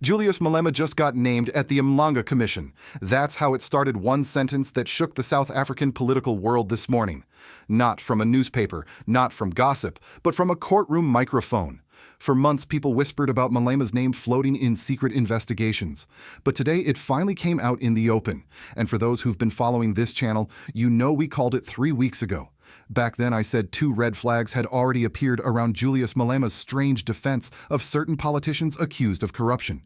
Julius Malema just got named at the Mlanga Commission. That's how it started, one sentence that shook the South African political world this morning. Not from a newspaper, not from gossip, but from a courtroom microphone. For months, people whispered about Malema's name floating in secret investigations. But today, it finally came out in the open. And for those who've been following this channel, you know we called it 3 weeks ago. Back then, I said 2 red flags had already appeared around Julius Malema's strange defense of certain politicians accused of corruption.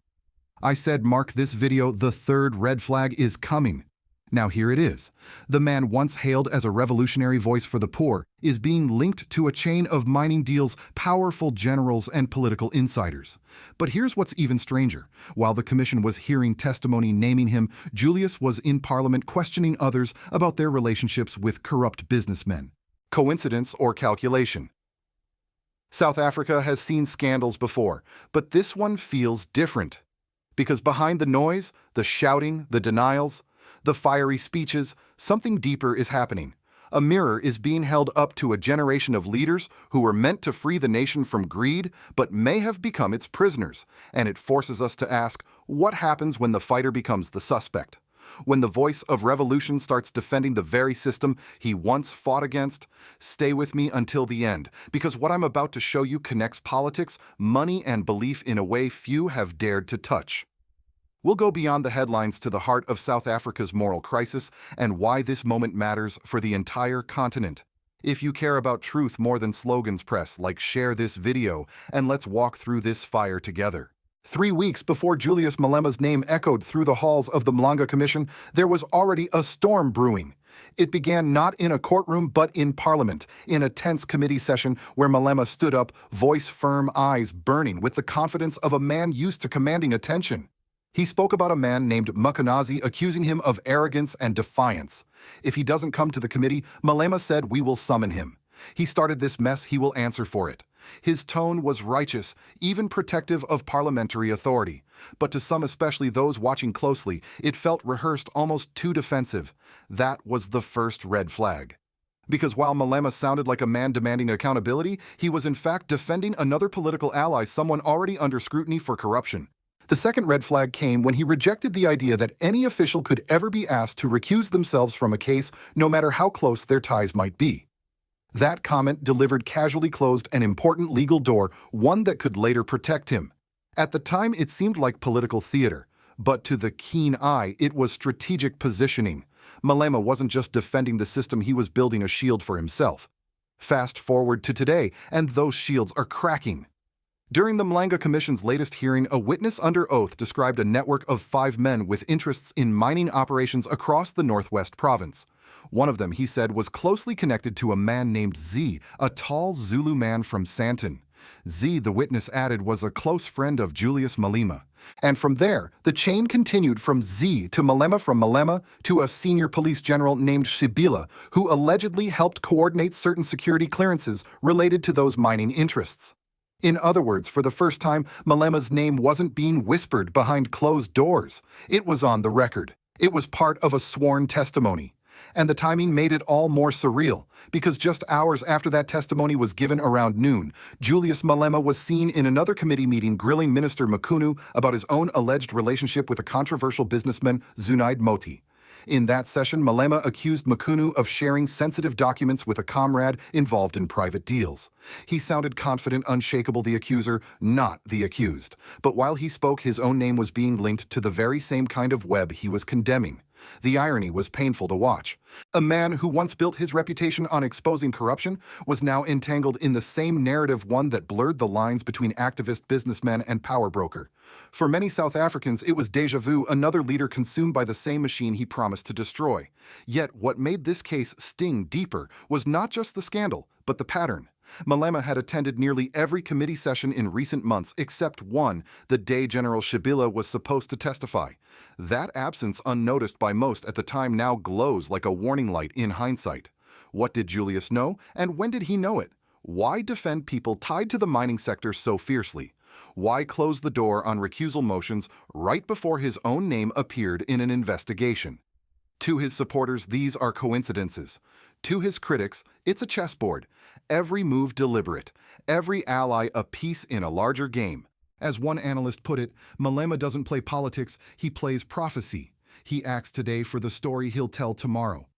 I said, mark this video, the 3rd red flag is coming. Now here it is. The man once hailed as a revolutionary voice for the poor is being linked to a chain of mining deals, powerful generals, and political insiders. But here's what's even stranger. While the commission was hearing testimony naming him, Julius was in parliament questioning others about their relationships with corrupt businessmen. Coincidence or calculation? South Africa has seen scandals before, but this one feels different. Because behind the noise, the shouting, the denials, the fiery speeches, something deeper is happening. A mirror is being held up to a generation of leaders who were meant to free the nation from greed, but may have become its prisoners. And it forces us to ask, what happens when the fighter becomes the suspect? When the voice of revolution starts defending the very system he once fought against? Stay with me until the end, because what I'm about to show you connects politics, money, and belief in a way few have dared to touch. We'll go beyond the headlines to the heart of South Africa's moral crisis and why this moment matters for the entire continent. If you care about truth more than slogans, press like, share this video, and let's walk through this fire together. 3 weeks before Julius Malema's name echoed through the halls of the Mlanga Commission, there was already a storm brewing. It began not in a courtroom but in Parliament, in a tense committee session where Malema stood up, voice firm, eyes burning with the confidence of a man used to commanding attention. He spoke about a man named Mlanga, accusing him of arrogance and defiance. If he doesn't come to the committee, Malema said, we will summon him. He started this mess, he will answer for it. His tone was righteous, even protective of parliamentary authority. But to some, especially those watching closely, it felt rehearsed, almost too defensive. That was the first red flag. Because while Malema sounded like a man demanding accountability, he was in fact defending another political ally, someone already under scrutiny for corruption. The second red flag came when he rejected the idea that any official could ever be asked to recuse themselves from a case, no matter how close their ties might be. That comment delivered casually closed an important legal door, one that could later protect him. At the time, it seemed like political theater, but to the keen eye, it was strategic positioning. Malema wasn't just defending the system, he was building a shield for himself. Fast forward to today, and those shields are cracking. During the Mlanga Commission's latest hearing, a witness under oath described a network of 5 men with interests in mining operations across the Northwest province. One of them, he said, was closely connected to a man named Z, a tall Zulu man from Sandton. Z, the witness added, was a close friend of Julius Malema. And from there, the chain continued from Z to Malema, from Malema to a senior police general named Shibila, who allegedly helped coordinate certain security clearances related to those mining interests. In other words, for the first time, Malema's name wasn't being whispered behind closed doors. It was on the record. It was part of a sworn testimony. And the timing made it all more surreal, because just hours after that testimony was given around noon, Julius Malema was seen in another committee meeting grilling Minister Mkhunu about his own alleged relationship with a controversial businessman, Zunaid Moti. In that session, Malema accused Mkhunu of sharing sensitive documents with a comrade involved in private deals. He sounded confident, unshakable, the accuser, not the accused. But while he spoke, his own name was being linked to the very same kind of web he was condemning. The irony was painful to watch. A man who once built his reputation on exposing corruption was now entangled in the same narrative, one that blurred the lines between activist, businessman, and power broker. For many South Africans, it was déjà vu, another leader consumed by the same machine he promised to destroy. Yet what made this case sting deeper was not just the scandal, but the pattern. Malema had attended nearly every committee session in recent months except one, the day General Shibila was supposed to testify. That absence, unnoticed by most at the time, now glows like a warning light in hindsight. What did Julius know, and when did he know it? Why defend people tied to the mining sector so fiercely? Why close the door on recusal motions right before his own name appeared in an investigation? To his supporters, these are coincidences. To his critics, it's a chessboard. Every move deliberate. Every ally a piece in a larger game. As one analyst put it, Malema doesn't play politics, he plays prophecy. He acts today for the story he'll tell tomorrow.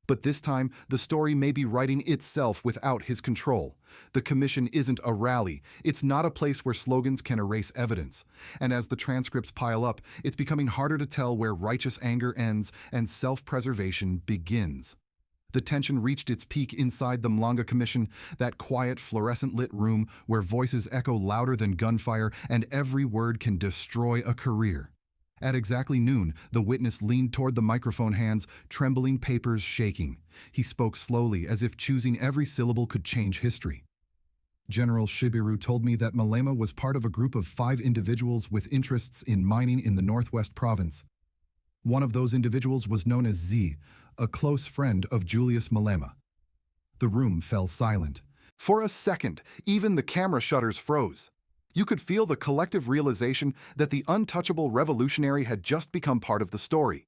But this time, the story may be writing itself without his control. The commission isn't a rally. It's not a place where slogans can erase evidence. And as the transcripts pile up, it's becoming harder to tell where righteous anger ends and self-preservation begins. The tension reached its peak inside the Mlanga Commission, that quiet, fluorescent-lit room where voices echo louder than gunfire and every word can destroy a career. At exactly noon, the witness leaned toward the microphone hands, trembling papers shaking. He spoke slowly, as if choosing every syllable could change history. General Shibiru told me that Malema was part of a group of 5 individuals with interests in mining in the Northwest Province. One of those individuals was known as Z, a close friend of Julius Malema. The room fell silent. For a second, even the camera shutters froze. You could feel the collective realization that the untouchable revolutionary had just become part of the story.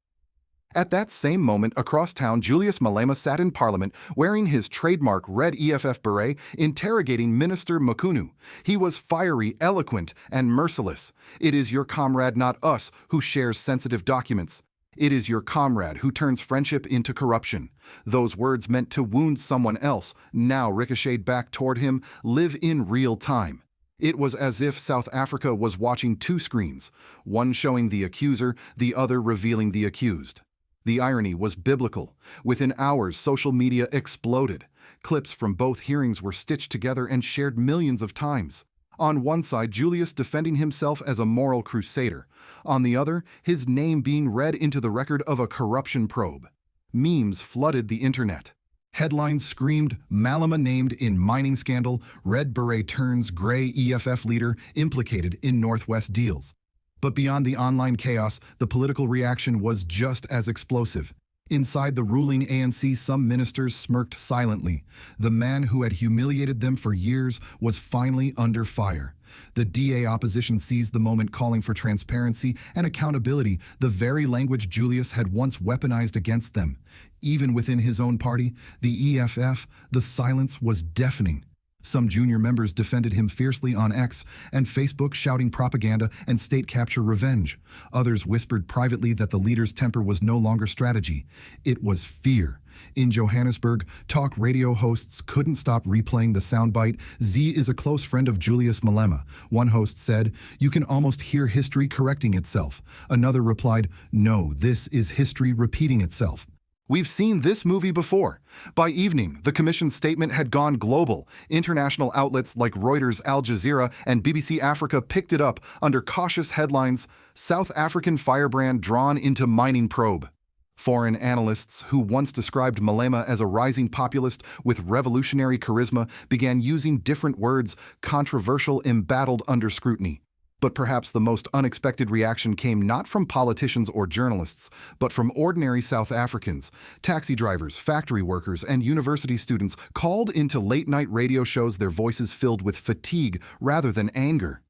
At that same moment, across town, Julius Malema sat in Parliament wearing his trademark red EFF beret, interrogating Minister Makunu. He was fiery, eloquent, and merciless. "It is your comrade, not us, who shares sensitive documents. It is your comrade who turns friendship into corruption." Those words meant to wound someone else, now ricocheted back toward him, live in real time. It was as if South Africa was watching 2 screens, one showing the accuser, the other revealing the accused. The irony was biblical. Within hours, social media exploded. Clips from both hearings were stitched together and shared millions of times. On one side, Julius defending himself as a moral crusader. On the other, his name being read into the record of a corruption probe. Memes flooded the internet. Headlines screamed, "Malema named in mining scandal, Red Beret turns gray EFF leader implicated in Northwest deals." But beyond the online chaos, the political reaction was just as explosive. Inside the ruling ANC, some ministers smirked silently. The man who had humiliated them for years was finally under fire. The DA opposition seized the moment, calling for transparency and accountability, the very language Julius had once weaponized against them. Even within his own party, the EFF, the silence was deafening. Some junior members defended him fiercely on X and Facebook, shouting propaganda and state capture revenge. Others whispered privately that the leader's temper was no longer strategy. It was fear. In Johannesburg, talk radio hosts couldn't stop replaying the soundbite, "Z is a close friend of Julius Malema." One host said, "You can almost hear history correcting itself." Another replied, "No, this is history repeating itself." We've seen this movie before. By evening, the commission's statement had gone global. International outlets like Reuters, Al Jazeera, and BBC Africa picked it up under cautious headlines, "South African firebrand drawn into mining probe." Foreign analysts who once described Malema as a rising populist with revolutionary charisma began using different words, controversial, embattled under scrutiny. But perhaps the most unexpected reaction came not from politicians or journalists, but from ordinary South Africans. Taxi drivers, factory workers, and university students called into late-night radio shows, their voices filled with fatigue rather than anger.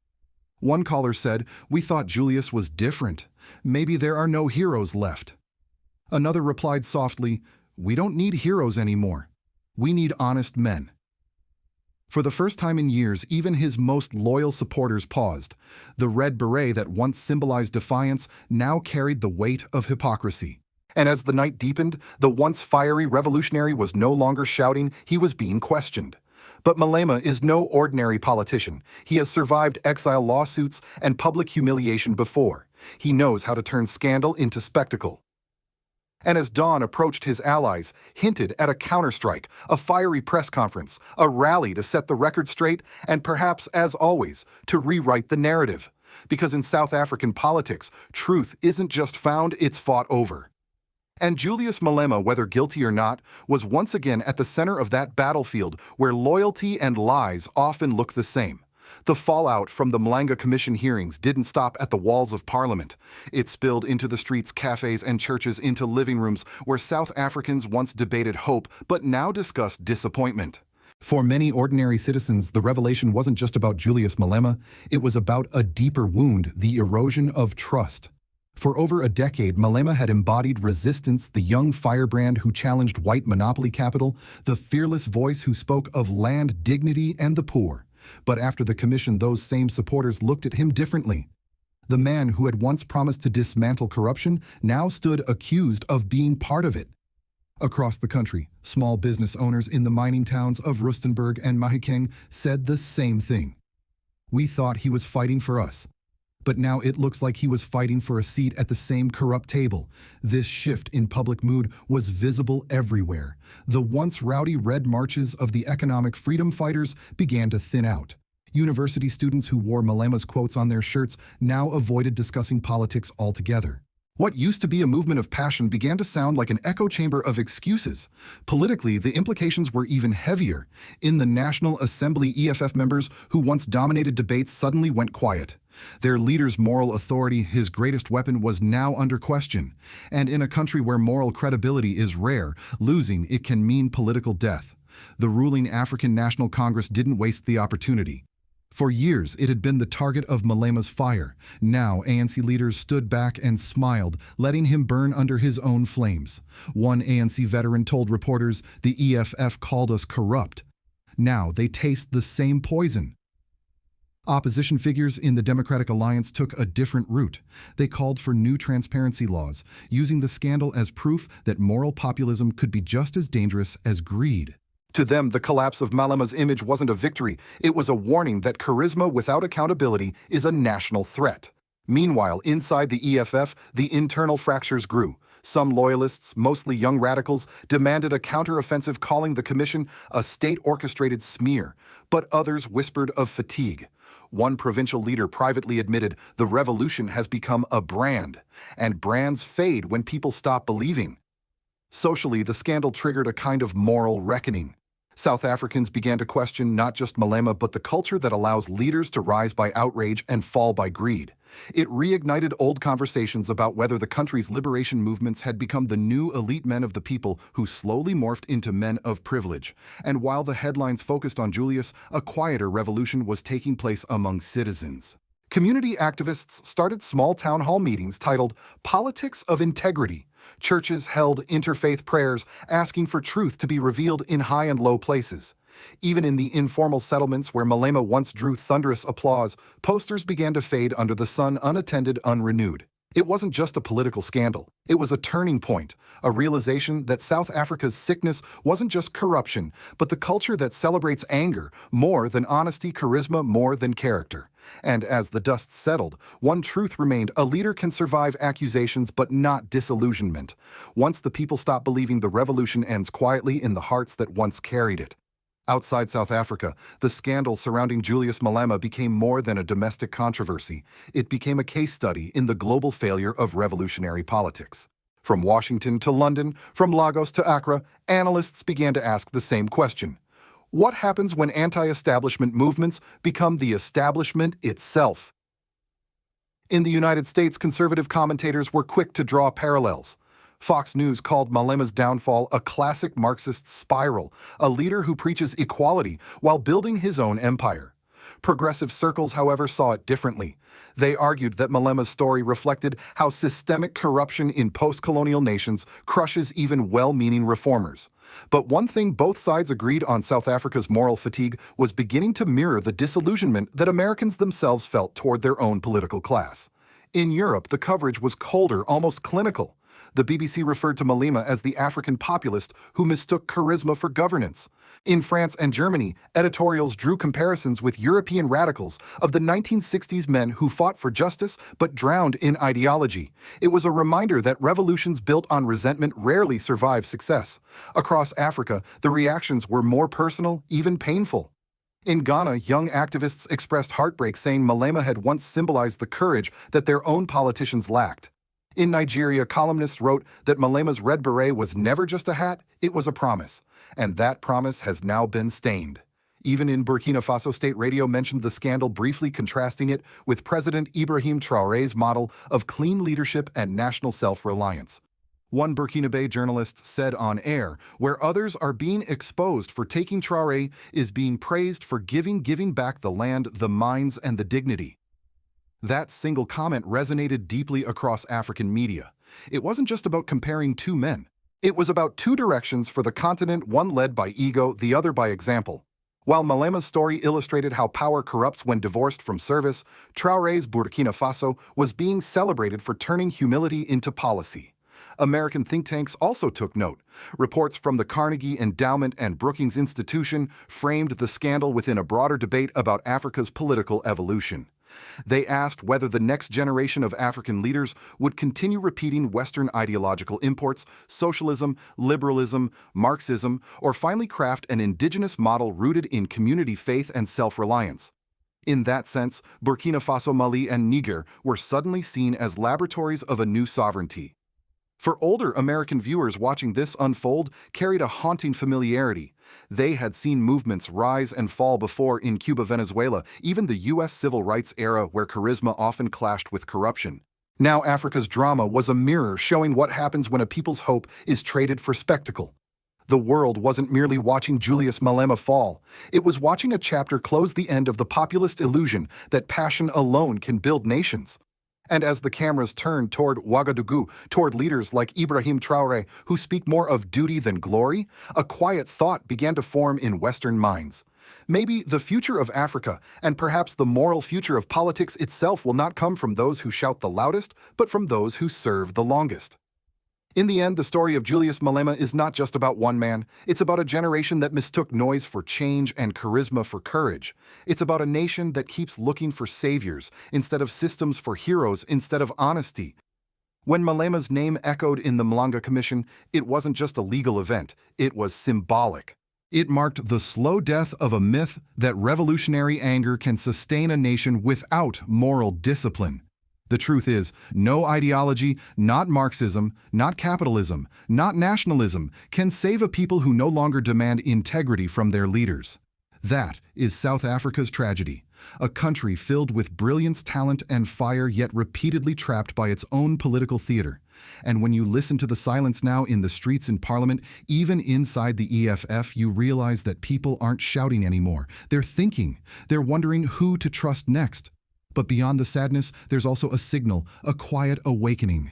One caller said, "We thought Julius was different. Maybe there are no heroes left." Another replied softly, "We don't need heroes anymore. We need honest men." For the first time in years, even his most loyal supporters paused. The red beret that once symbolized defiance now carried the weight of hypocrisy. And as the night deepened, the once fiery revolutionary was no longer shouting, he was being questioned. But Malema is no ordinary politician. He has survived exile lawsuits and public humiliation before. He knows how to turn scandal into spectacle. And as dawn approached, his allies hinted at a counterstrike, a fiery press conference, a rally to set the record straight, and perhaps, as always, to rewrite the narrative. Because in South African politics, truth isn't just found, it's fought over. And Julius Malema, whether guilty or not, was once again at the center of that battlefield where loyalty and lies often look the same. The fallout from the Mlanga Commission hearings didn't stop at the walls of Parliament. It spilled into the streets, cafes, and churches, into living rooms where South Africans once debated hope but now discussed disappointment. For many ordinary citizens, the revelation wasn't just about Julius Malema, it was about a deeper wound, the erosion of trust. For over a decade, Malema had embodied resistance, the young firebrand who challenged white monopoly capital, the fearless voice who spoke of land dignity and the poor. But after the commission, those same supporters looked at him differently. The man who had once promised to dismantle corruption now stood accused of being part of it. Across the country, small business owners in the mining towns of Rustenburg and Mahikeng said the same thing. We thought he was fighting for us. But now it looks like he was fighting for a seat at the same corrupt table. This shift in public mood was visible everywhere. The once rowdy red marches of the economic freedom fighters began to thin out. University students who wore Malema's quotes on their shirts now avoided discussing politics altogether. What used to be a movement of passion began to sound like an echo chamber of excuses. Politically, the implications were even heavier. In the National Assembly, EFF members who once dominated debates suddenly went quiet. Their leader's moral authority, his greatest weapon, was now under question. And in a country where moral credibility is rare, losing it can mean political death. The ruling African National Congress didn't waste the opportunity. For years, it had been the target of Malema's fire. Now, ANC leaders stood back and smiled, letting him burn under his own flames. One ANC veteran told reporters, "The EFF called us corrupt. Now they taste the same poison." Opposition figures in the Democratic Alliance took a different route. They called for new transparency laws, using the scandal as proof that moral populism could be just as dangerous as greed. To them, the collapse of Malema's image wasn't a victory. It was a warning that charisma without accountability is a national threat. Meanwhile, inside the EFF, the internal fractures grew. Some loyalists, mostly young radicals, demanded a counter-offensive, calling the commission a state-orchestrated smear. But others whispered of fatigue. One provincial leader privately admitted, "The revolution has become a brand, and brands fade when people stop believing." Socially, the scandal triggered a kind of moral reckoning. South Africans began to question not just Malema, but the culture that allows leaders to rise by outrage and fall by greed. It reignited old conversations about whether the country's liberation movements had become the new elite men of the people who slowly morphed into men of privilege. And while the headlines focused on Julius, a quieter revolution was taking place among citizens. Community activists started small town hall meetings titled Politics of Integrity. Churches held interfaith prayers asking for truth to be revealed in high and low places. Even in the informal settlements where Malema once drew thunderous applause, posters began to fade under the sun, unattended, unrenewed. It wasn't just a political scandal. It was a turning point, a realization that South Africa's sickness wasn't just corruption, but the culture that celebrates anger more than honesty, charisma more than character. And as the dust settled, one truth remained: a leader can survive accusations but not disillusionment. Once the people stop believing, the revolution ends quietly in the hearts that once carried it. Outside South Africa, the scandal surrounding Julius Malema became more than a domestic controversy. It became a case study in the global failure of revolutionary politics. From Washington to London, from Lagos to Accra, analysts began to ask the same question. What happens when anti-establishment movements become the establishment itself? In the United States, conservative commentators were quick to draw parallels. Fox News called Malema's downfall a classic Marxist spiral, a leader who preaches equality while building his own empire. Progressive circles, however, saw it differently. They argued that Malema's story reflected how systemic corruption in post-colonial nations crushes even well-meaning reformers. But one thing both sides agreed on: South Africa's moral fatigue was beginning to mirror the disillusionment that Americans themselves felt toward their own political class. In Europe, the coverage was colder, almost clinical. The BBC referred to Malema as the African populist who mistook charisma for governance. In France and Germany, editorials drew comparisons with European radicals of the 1960s, men who fought for justice but drowned in ideology. It was a reminder that revolutions built on resentment rarely survive success. Across Africa, the reactions were more personal, even painful. In Ghana, young activists expressed heartbreak, saying Malema had once symbolized the courage that their own politicians lacked. In Nigeria, columnists wrote that Malema's red beret was never just a hat, it was a promise. And that promise has now been stained. Even in Burkina Faso, state radio mentioned the scandal, briefly contrasting it with President Ibrahim Traoré's model of clean leadership and national self-reliance. One Burkinabe journalist said on air, "Where others are being exposed for taking, Traoré is being praised for giving back the land, the mines, and the dignity." That single comment resonated deeply across African media. It wasn't just about comparing two men. It was about two directions for the continent, one led by ego, the other by example. While Malema's story illustrated how power corrupts when divorced from service, Traoré's Burkina Faso was being celebrated for turning humility into policy. American think tanks also took note. Reports from the Carnegie Endowment and Brookings Institution framed the scandal within a broader debate about Africa's political evolution. They asked whether the next generation of African leaders would continue repeating Western ideological imports, socialism, liberalism, Marxism, or finally craft an indigenous model rooted in community faith and self-reliance. In that sense, Burkina Faso, Mali, and Niger were suddenly seen as laboratories of a new sovereignty. For older American viewers watching this unfold carried a haunting familiarity. They had seen movements rise and fall before in Cuba, Venezuela, even the U.S. civil rights era where charisma often clashed with corruption. Now Africa's drama was a mirror showing what happens when a people's hope is traded for spectacle. The world wasn't merely watching Julius Malema fall. It was watching a chapter close the end of the populist illusion that passion alone can build nations. And as the cameras turned toward Ouagadougou, toward leaders like Ibrahim Traoré, who speak more of duty than glory, a quiet thought began to form in Western minds. Maybe the future of Africa, and perhaps the moral future of politics itself, will not come from those who shout the loudest, but from those who serve the longest. In the end, the story of Julius Malema is not just about one man. It's about a generation that mistook noise for change and charisma for courage. It's about a nation that keeps looking for saviors instead of systems, for heroes instead of honesty. When Malema's name echoed in the Mlanga Commission, it wasn't just a legal event, it was symbolic. It marked the slow death of a myth that revolutionary anger can sustain a nation without moral discipline. The truth is, no ideology, not Marxism, not capitalism, not nationalism, can save a people who no longer demand integrity from their leaders. That is South Africa's tragedy, a country filled with brilliance, talent, and fire, yet repeatedly trapped by its own political theater. And when you listen to the silence now in the streets and parliament, even inside the EFF, you realize that people aren't shouting anymore. They're thinking. They're wondering who to trust next. But beyond the sadness, there's also a signal, a quiet awakening.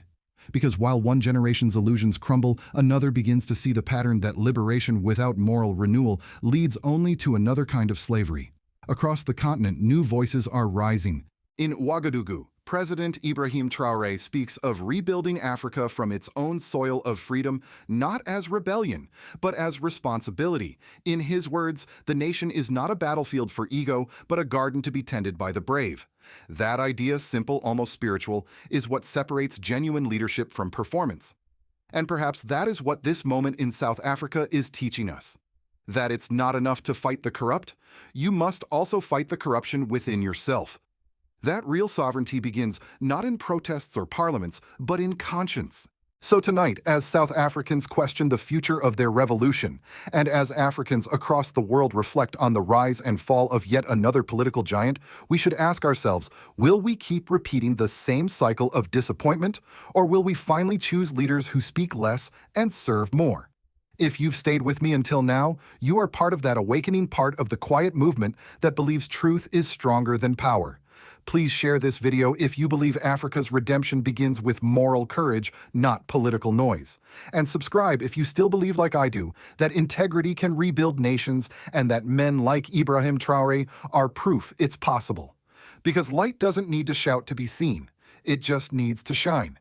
Because while one generation's illusions crumble, another begins to see the pattern that liberation without moral renewal leads only to another kind of slavery. Across the continent, new voices are rising. In Ouagadougou, President Ibrahim Traoré speaks of rebuilding Africa from its own soil of freedom, not as rebellion, but as responsibility. In his words, the nation is not a battlefield for ego, but a garden to be tended by the brave. That idea, simple, almost spiritual, is what separates genuine leadership from performance. And perhaps that is what this moment in South Africa is teaching us. That it's not enough to fight the corrupt, you must also fight the corruption within yourself. That real sovereignty begins not in protests or parliaments, but in conscience. So tonight, as South Africans question the future of their revolution, and as Africans across the world reflect on the rise and fall of yet another political giant, we should ask ourselves, will we keep repeating the same cycle of disappointment, or will we finally choose leaders who speak less and serve more? If you've stayed with me until now, you are part of that awakening part of the quiet movement that believes truth is stronger than power. Please share this video if you believe Africa's redemption begins with moral courage, not political noise. And subscribe if you still believe, like I do, that integrity can rebuild nations and that men like Ibrahim Traoré are proof it's possible. Because light doesn't need to shout to be seen. It just needs to shine.